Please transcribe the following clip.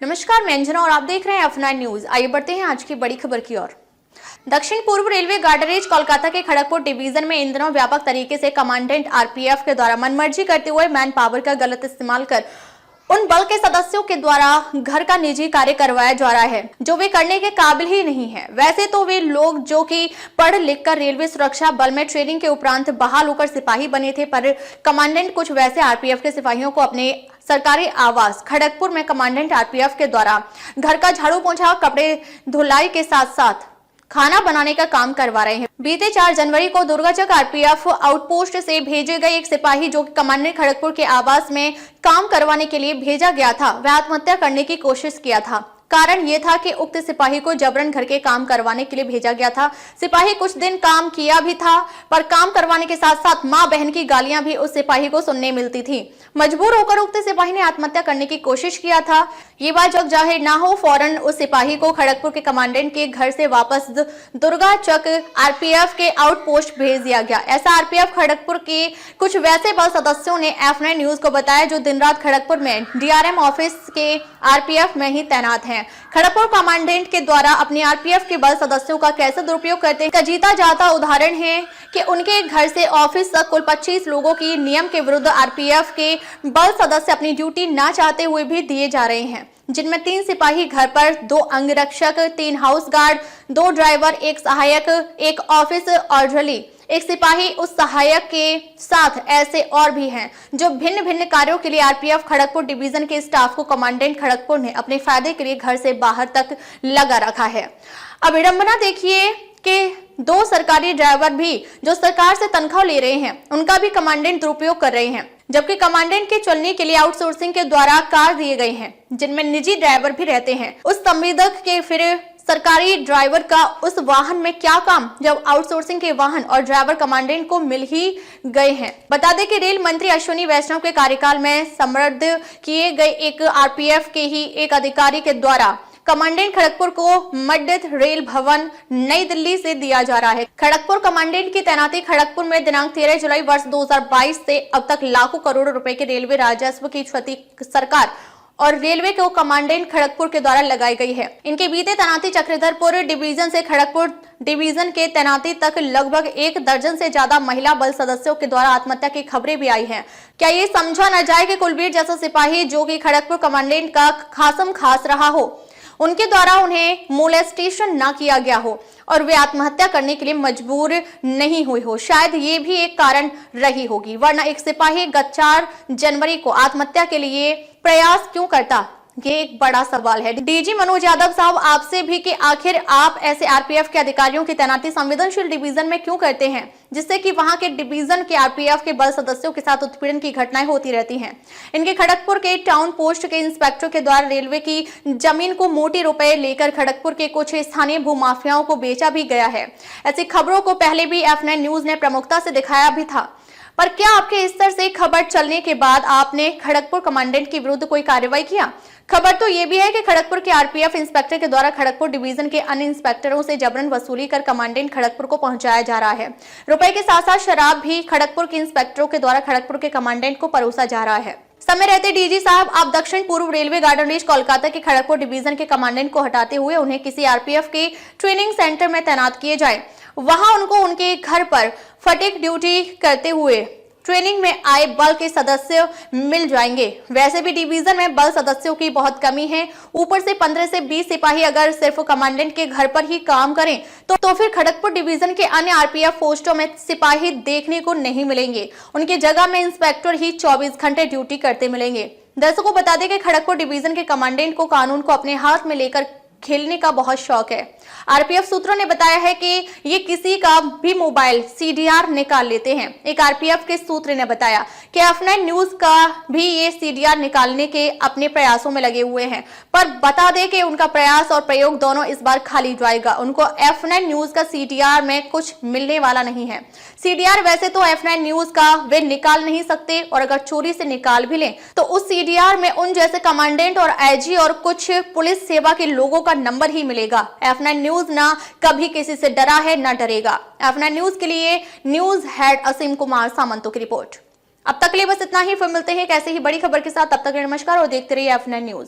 नमस्कार, मैं अंजना और आप देख रहे हैं F9 न्यूज। आइए बढ़ते हैं आज की बड़ी खबर की ओर। दक्षिण पूर्व रेलवे गार्डरेज कोलकाता के खड़गपुर डिवीजन में इन दिनों व्यापक तरीके से कमांडेंट आरपीएफ के द्वारा मनमर्जी करते हुए मैन पावर का गलत इस्तेमाल कर उन बल के सदस्यों के द्वारा घर का निजी कार्य करवाया जा रहा है जो वे करने के काबिल ही नहीं है। वैसे तो वे लोग जो कि पढ़ लिख कर रेलवे सुरक्षा बल में ट्रेनिंग के उपरांत बहाल होकर सिपाही बने थे, पर कमांडेंट कुछ वैसे आरपीएफ के सिपाहियों को अपने सरकारी आवास खड़गपुर में कमांडेंट आरपीएफ के द्वारा घर का झाड़ू पोंछा, कपड़े धुलाई के साथ साथ खाना बनाने का काम करवा रहे हैं। बीते 4 जनवरी को दुर्गाचक आरपीएफ आउटपोस्ट से भेजे गए एक सिपाही जो कि कमांडेंट खड़गपुर के आवास में काम करवाने के लिए भेजा गया था, वह आत्महत्या करने की कोशिश किया था। कारण ये था कि उक्त सिपाही को जबरन घर के काम करवाने के लिए भेजा गया था। सिपाही कुछ दिन काम किया भी था, पर काम करवाने के साथ साथ मां बहन की गालियां भी उस सिपाही को सुनने मिलती थी। मजबूर होकर उक्त सिपाही ने आत्महत्या करने की कोशिश किया था। ये बात जग जाहिर ना हो, फौरन उस सिपाही को खड़गपुर के कमांडेंट के घर से वापस दुर्गाचक आरपीएफ के आउटपोस्ट भेज दिया गया। ऐसा आरपीएफ खड़गपुर के कुछ वैसे बल सदस्यों ने F9 न्यूज को बताया जो दिन रात खड़गपुर में डीआरएम ऑफिस के आरपीएफ में ही तैनात हैं। खड़गपुर कमांडेंट के द्वारा अपने आरपीएफ के बल सदस्यों का कैसे दुरुपयोग करते हैं, जीता जाता उदाहरण है कि उनके घर से ऑफिस तक कुल 25 लोगों की नियम के विरुद्ध आरपीएफ के बल सदस्य अपनी ड्यूटी ना चाहते हुए भी दिए जा रहे हैं, जिनमें 3 सिपाही घर पर, 2 अंगरक्षक, 3 हाउस गार्ड, 2 ड्राइवर, 1 सहायक, 1 ऑफिस ऑर्डरली, 1 सिपाही उस सहायक के साथ। ऐसे और भी हैं जो भिन्न भिन्न कार्यों के लिए आरपीएफ खड़गपुर डिवीजन के स्टाफ को कमांडेंट खड़गपुर ने अपने फायदे के लिए घर से बाहर तक लगा रखा है। अब विडंबना देखिए कि 2 सरकारी ड्राइवर भी जो सरकार से तनख्वाह ले रहे हैं, उनका भी कमांडेंट दुरुपयोग कर रहे हैं, जबकि कमांडेंट के चलने के लिए आउटसोर्सिंग के द्वारा कार दिए गए हैं जिनमें निजी ड्राइवर भी रहते हैं। उस संवेदक के फिर सरकारी ड्राइवर का उस वाहन में क्या काम, जब आउटसोर्सिंग के वाहन और ड्राइवर कमांडेंट को मिल ही गए हैं। बता दें कि रेल मंत्री अश्विनी वैष्णव के कार्यकाल में समृद्ध किए गए एक आरपीएफ के ही एक अधिकारी के द्वारा कमांडेंट खड़गपुर को मड्डत रेल भवन नई दिल्ली से दिया जा रहा है। खड़गपुर कमांडेंट की तैनाती खड़गपुर में दिनांक 13 जुलाई वर्ष 2022 से अब तक लाखों करोड़ रुपए के रेलवे राजस्व की क्षति सरकार और रेलवे को कमांडेंट खड़गपुर के द्वारा लगाई गई है। इनके बीते तैनाती चक्रधरपुर डिवीजन से खड़गपुर डिवीजन के तैनाती तक लगभग 1 दर्जन से ज्यादा महिला बल सदस्यों के द्वारा आत्महत्या की खबरें भी आई हैं। क्या ये समझा न जाए कि कुलबीर जैसा सिपाही जो कि खड़गपुर कमांडेंट का खासम खास रहा हो, उनके द्वारा उन्हें मोलेस्टेशन ना किया गया हो और वे आत्महत्या करने के लिए मजबूर नहीं हुई हो। शायद ये भी एक कारण रही होगी, वरना एक सिपाही गत 4 जनवरी को आत्महत्या के लिए प्रयास क्यों करता, ये एक बड़ा सवाल है। डीजी मनोज यादव साहब, आपसे भी कि आखिर आप ऐसे आरपीएफ के अधिकारियों की तैनाती संवेदनशील डिवीजन में क्यों करते हैं, जिससे कि वहां के डिवीजन के आरपीएफ के बल सदस्यों के साथ उत्पीड़न की घटनाएं होती रहती हैं। इनके खड़गपुर के टाउन पोस्ट के इंस्पेक्टर के द्वारा रेलवे की जमीन को मोटी रुपए लेकर खड़गपुर के कुछ स्थानीय भूमाफियाओं को बेचा भी गया है। ऐसी खबरों को पहले भी F9 न्यूज ने प्रमुखता से दिखाया भी था, पर क्या आपके स्तर से खबर चलने के बाद आपने खड़गपुर कमांडेंट के विरुद्ध कोई कार्रवाई किया? खबर तो ये भी है कि खड़गपुर के आरपीएफ इंस्पेक्टर के द्वारा खड़गपुर डिवीजन के अन्य इंस्पेक्टरों से जबरन वसूली कर कमांडेंट खड़गपुर को पहुंचाया जा रहा है। रुपए के साथ साथ शराब भी खड़गपुर के इंस्पेक्टरों के द्वारा खड़गपुर के कमांडेंट को परोसा जा रहा है। समय रहते डीजी साहब, आप दक्षिण पूर्व रेलवे गार्डरेज कोलकाता के खड़गपुर डिवीजन के कमांडेंट को हटाते हुए उन्हें किसी आरपीएफ के ट्रेनिंग सेंटर में तैनात किए जाए, वहां उनको उनके घर पर फटीक ड्यूटी करते हुए ट्रेनिंग में आए बल के सदस्य मिल जाएंगे। वैसे भी डिवीजन में बल सदस्यों की बहुत कमी है, ऊपर से 15 से 20 सिपाही अगर सिर्फ कमांडेंट के घर पर ही काम करें तो फिर खड़गपुर डिवीजन के अन्य आरपीएफ पोस्टों में सिपाही देखने को नहीं मिलेंगे। उनकी जगह में इंस्पेक्टर ही 24 घंटे ड्यूटी करते मिलेंगे। दर्शकों, बता दें कि खड़गपुर डिवीजन के कमांडेंट को कानून को अपने हाथ में लेकर खेलने का बहुत शौक है। आरपीएफ सूत्रों ने बताया है कि ये किसी का भी मोबाइल सीडीआर निकाल लेते हैं। एक आरपीएफ के सूत्र ने बताया कि F9 न्यूज का भी ये सीडीआर निकालने के अपने प्रयासों में लगे हुए हैं, पर बता दें कि उनका प्रयास और प्रयोग दोनों इस बार खाली जाएगा। उनको F9 न्यूज का सीडीआर में कुछ मिलने वाला नहीं है। सीडीआर वैसे तो F9 न्यूज का वे निकाल नहीं सकते, और अगर चोरी से निकाल भी लें तो उस सीडीआर में उन जैसे कमांडेंट और आईजी और कुछ पुलिस सेवा के लोगों का नंबर ही मिलेगा। F9 न्यूज ना कभी किसी से डरा है ना डरेगा। F9 न्यूज के लिए न्यूज हेड असीम कुमार सामंतो की रिपोर्ट। अब तक के लिए बस इतना ही, फिर मिलते हैं एक ऐसे ही बड़ी खबर के साथ। तब तक नमस्कार और देखते रहिए F9 न्यूज।